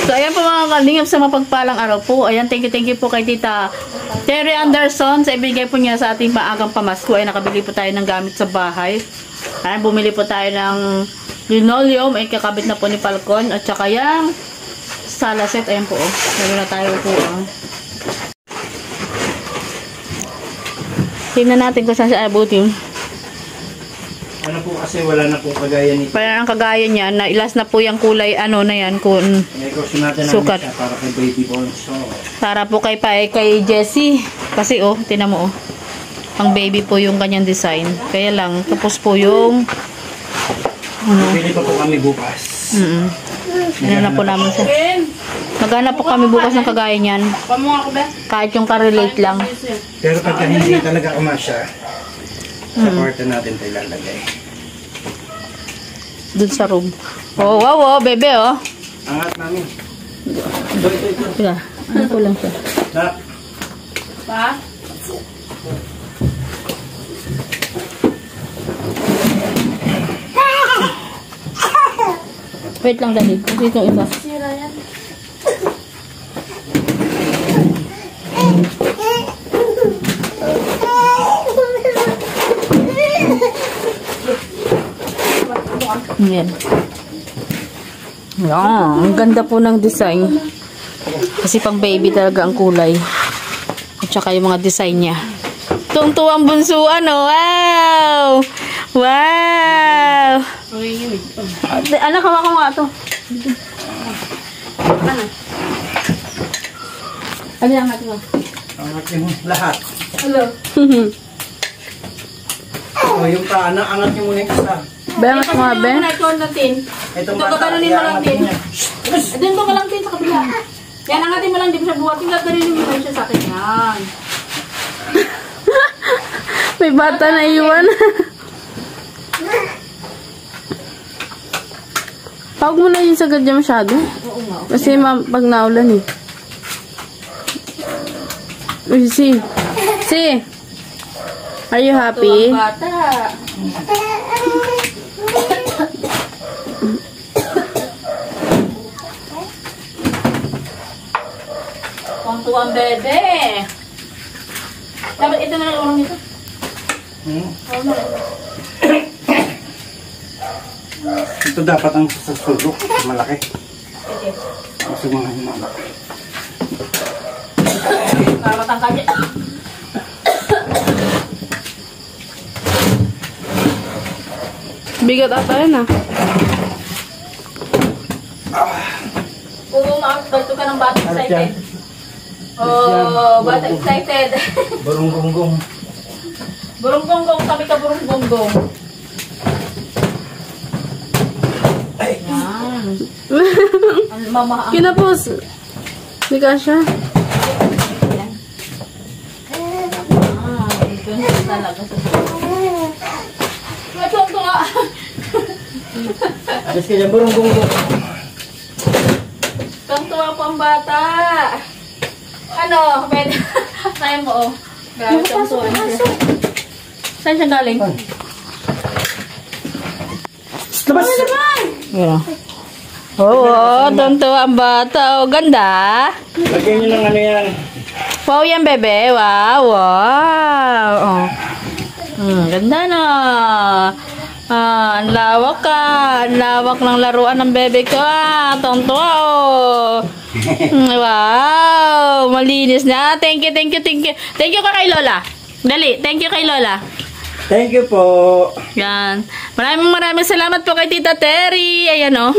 So, ayan po mga kalingap sa mapagpalang araw po. Ayan, thank you po kay Tita Terry Anderson sa ibigay po niya sa ating maagang pamasko. Ay, nakabili po tayo ng gamit sa bahay. Ayan, bumili po tayo ng linoleum. Ay, kakabit na po ni Falcon. At saka yung sala set. Ayan po, oh. Meron na tayo po, oh. Tingnan natin kung saan siya abutin. Ano po kasi wala na pong kagaya nito. Wala nang kagaya niya. Nailas na po yung kulay, ano na yan. Kung sukat. Para kay Baby Bonso. Para po kay Jessie. Kasi oh, tinan mo oh. Pang baby po yung kanyang design. Kaya lang, tapos po yung Pili pa po kami bukas. Ano na po namin sa maghanap po kami bukas ng kagaya niyan. Kahit yung ka-relate lang. Pero pagka hindi talaga kumasya, sa kwarto natin tayo lalagay. Doon sa room. Oh, wow, bebe, oh. Angat namin. Teka, ano ko lang siya. Pa? Wait lang, dali. Kasi itong iba. Sira yan. Yan. Yan. Ang ganda po ng design. Kasi pang baby talaga ang kulay. At saka yung mga design niya. Tuwang-tuwang bunsuan, oh. Wow! Wow! Anak, hawa ko nga ito. Ano yung angat mo? Angat mo lahat. Hello. O, yung paana, angat nyo muna yung isa. Bengat mo, Ben. Itong Ito, gaganunin mo lang din. Doon ko lang din sa kabila. Yan, angatin mo lang din sa buhat. Yung gaganunin mo lang siya sa akin. Yan. May bata na iwan. Huwag mo na yung sagad niya masyado. Oo nga. Kasi pag naulan eh. Uy, si. Are you happy? Ito ang bata. Tuwang bebe. Dapat ito na lang ulang nito. Ito dapat ang sasulok. Malaki. Okay. Kasi mga malaki. Para matangkad yan. Bigat ata yun ah. Kung umakasbalto ka ng bata excited. Oh, bata excited. Burung-gonggong. Burung-gonggong, kami ka burung-gonggong. Yan. Ang mama ang... Kinapos. Hindi ka siya. Yan. Ito na talaga sa ito nga. Alis ka dyan, burung-gonggong. Tuwang-tuwa po ang bata. Ano, pwede. Kaya mo, oh. Grabe, tuwang-tuwa siya. Saan siya galing? Labas! Yeah. Oo, tonto ang bata. Oh, ganda. Lagyan nyo ng ano yan. Wow yan, bebe. Wow. Oh. Ganda na. Ang lawak ka. Ang lawak ng laruan ng bebe ko. Tonto. Oh. Wow. Malinis na. Thank you. Thank you ka kay Lola. Dali. Thank you kay Lola. Thank you po. Yan. Maraming salamat po kay Tita Terry. Ayan o.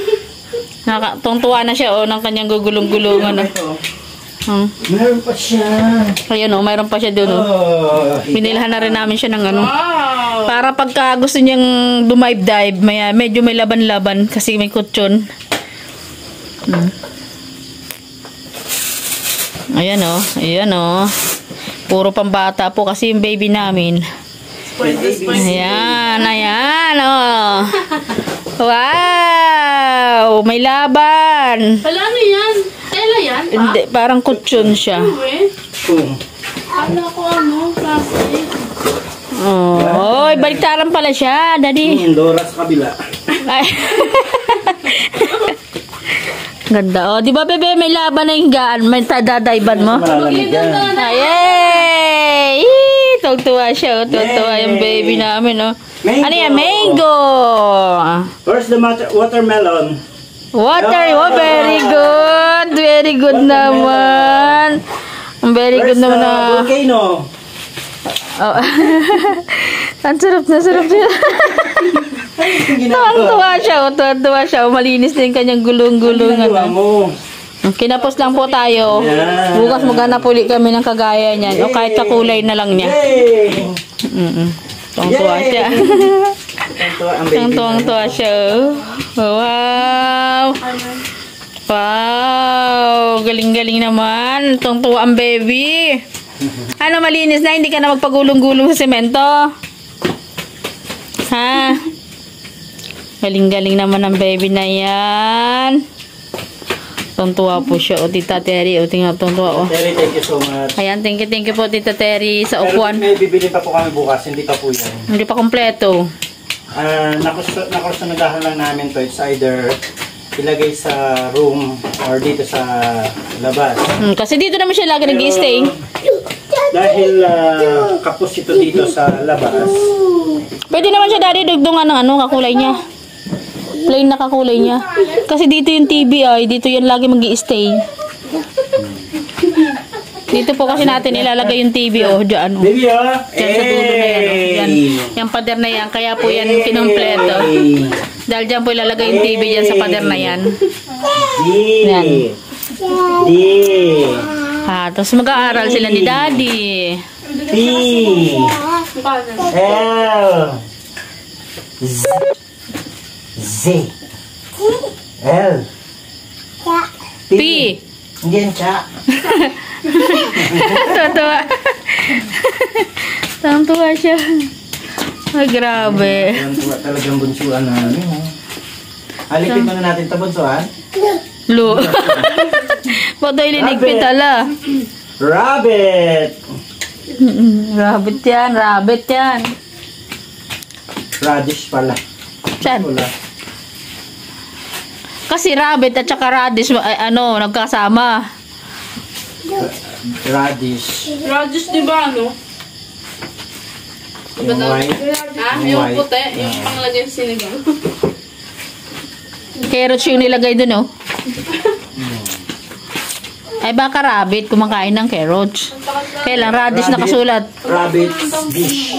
Tungtuwa na siya o ng kanyang gugulong-gulungan. Meron pa siya. Ayan o, mayroon pa siya doon o. Binilhan na rin namin siya ng ano. Para pagka gusto niyang dumive-dive, medyo may laban-laban kasi may kutsyon. Ayan o. Ayan o. Puro pambata po kasi yung baby namin. Ayan, oh. Wow, may laban. Wala na yan. Tela yan, pa? Hindi, parang kutsyon siya. Ano ko, plastic. Oh, baliktaran pala siya, daddy. Dora sa kabila. Ay. Ganda. Oh, di ba, bebe, may laban na yung gaan. May dadayban mo. Malalamig yan. Yay! Tugtuwa siya. Tugtuwa yung baby namin, oh. Mango. Ano yan? Mango! Where's the watermelon? Water. Oh, very good. Very good naman. Very good Where's naman the na. volcano? Oh. Ang sarap na sarap siya. Tuwang-tuwa siya. Tuwang-tuwa siya. Malinis din kanyang gulong-gulong. Ginagawa mo. Kinapos lang po tayo. Yeah. Bukas maghanap ulit kami ng kagaya niyan. O kahit kakulay na lang niya. Yay! Tuwang-tuwa siya. Tuwang-tuwa siya. Wow! Wow! Galing-galing naman. Tuwang-tuwa ang baby. Ano, malinis na? Hindi ka na magpagulong-gulong sa semento? Ha? Galing-galing naman ang baby na yan. Tuwang-tuwa po siya. O, Tita Terry. O, tingnan, tuwang-tuwa. O. Terry, thank you so much. Ayan, thank you po, Tita Terry, sa Pero upuan. may bibili pa po kami bukas, hindi pa po yan. Hindi pa kompleto. Nakusunagahan lang namin to. It's either ilagay sa room or dito sa labas. Kasi dito naman siya lagi nag-i-stay. Dahil kapos ito dito sa labas, Pwede naman siya, Daddy, dugtungan ng ano, kakulay niya. Plain na kakulay niya. Kasi dito yung TV ay, dito yan lagi mag-i-stay. Dito po kasi natin ilalagay yung TV, oh, dyan. Oh. baby Diyan sa dulo na yan, oh. Yan. Yung pader na yan, kaya po yan kinumpleto. Dahil dyan po ilalagay yung TV dyan sa pader na yan. Yan. Tapos mag-aaral sila ni Daddy. P L Z L P. Hindi yan siya. Tuwa. Tuwa siya. Ay, grabe. Talagang bunsuan namin. Alipin muna natin ito bunsuan. Lu. Ba't ay liligpit ala? Rabbit. Rabbit yan, rabbit yan. Radish pala. Saan? Wala. Kasi rabbit at saka radish, nagkasama. Radish. Radish, di ba, ano? Yung white. Ha? Yung puti, yung panglagay sa sinigang. Carrots yung nilagay dun, oh. Ay, baka rabbit, kumakain ng carrots. Kailan, radish nakasulat. Rabbit dish.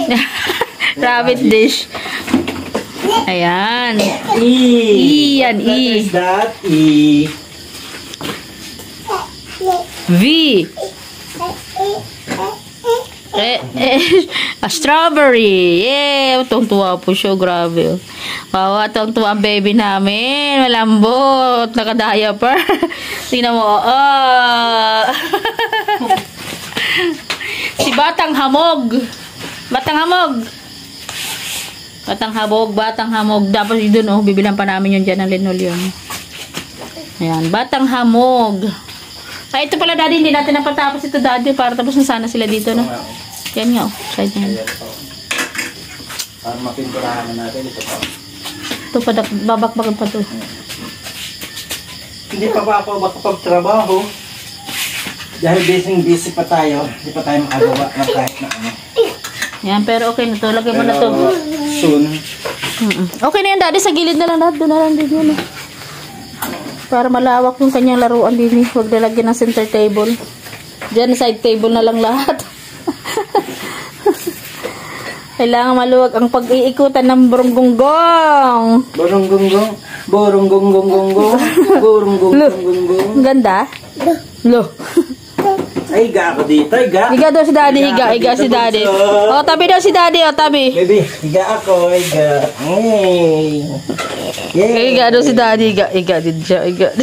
Rabbit dish. Ayan. E. Yan, What letter E. is that? E. V. A strawberry. Yeah. Tuwang-tuwa po siya. Grabe. Wow, tuwang-tuwa ang baby namin. Malambot. Nakadaya-per. Tingnan mo. Oh. Si Batang Hamog. Batang Hamog. Batang Hamog. Batang Hamog. Dapat doon, oh. Bibilan pa namin yun dyan ng linoleum. Ayan. Batang Hamog. Ay, ito pala, Daddy. Hindi natin napatapos ito, Daddy. Para tapos na sana sila dito, no? Yan nga, oh. Side yan. Para mapinturahan na natin ito pa. Ito pa, babakbakan pa to. Hindi pa ako makapagtrabaho. Dahil busy pa tayo. Hindi pa tayo makagawa ng kahit na ano. Yan, pero okay na to. Lagay mo na to. Soon. Okay na yan, Daddy. Sa gilid na lang, Daddy. Doon na lang din yun, para malawak yung kanyang laruan din. Huwag lalagyan ng center table. Diyan, side table na lang lahat. Kailangan maluwag ang pag-iikutan ng burunggunggong. Burunggunggong. Burunggunggong. Burunggunggong. Ang ganda. Lo. Ay, higa ako dito. Higa. Higa daw si Daddy. Higa si Daddy. O, tabi daw si Daddy. O, tabi. Baby, higa ako. Higa. Hey. Yay. Higa daw si Daddy. Higa din siya. Higa.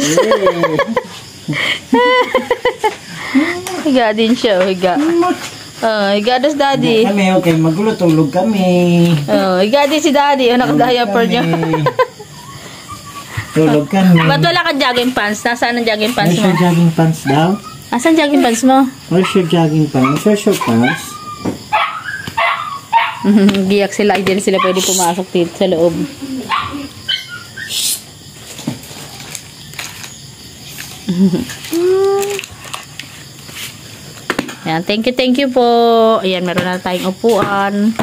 Higa din siya. Higa. Higa daw si Daddy. Kami, okay. Magulo, tulog kami. Higa din si Daddy. O, nakadaya-per niya. Tulog kami. Ba't wala kang jogging pants? Nasaan ang jogging pants Where's mo? your jogging pants daw? Asan jogging pants mo? Where's your jogging pants? Where's your pants? Giyak sila. Hindi sila pwede pumasok dito sa loob. Ayan, thank you po. Ayan, meron na tayong upuan.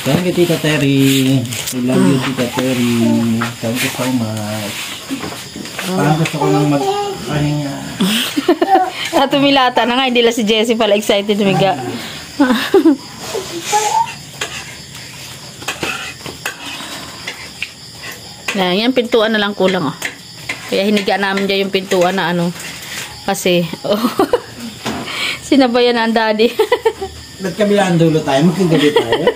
Thank you, Tita Terry. I love you, Tita Terry. Thank you so much. Parang gusto ko nang magpahinga. Tumilata na nga, hindi lang si Jessie pala excited humiga. Yan, pintuan na lang kulang oh. Kaya hiniga namin dyan yung pintuan na ano. Kasi, sinabayan na ang daddy. Ba't kabilang dulo tayo? Magkagabi tayo?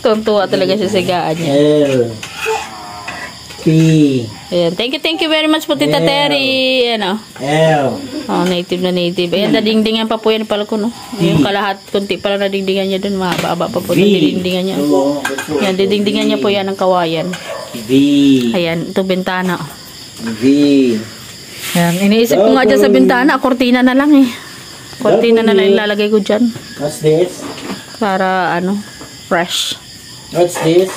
Tuntua talaga siya sa higaan niya. L. P. Ayan, thank you very much po, Tita Terry. Ayan, oh. L. Oh, native na native. Ayan, nadingdingan pa po yan pala ko, no? Yung kalahat, kunti pala nadingdingan niya dun. Mahaba pa po nadingdingan niya. Ayan, didingdingan niya po yan ng kawayan. V. Ayan, ito bintana. V. Ayan, iniisip ko nga dyan sa bintana, kortina na lang eh. Kortina na lang ilalagay ko dyan. What's this? Para, ano, fresh. What's this?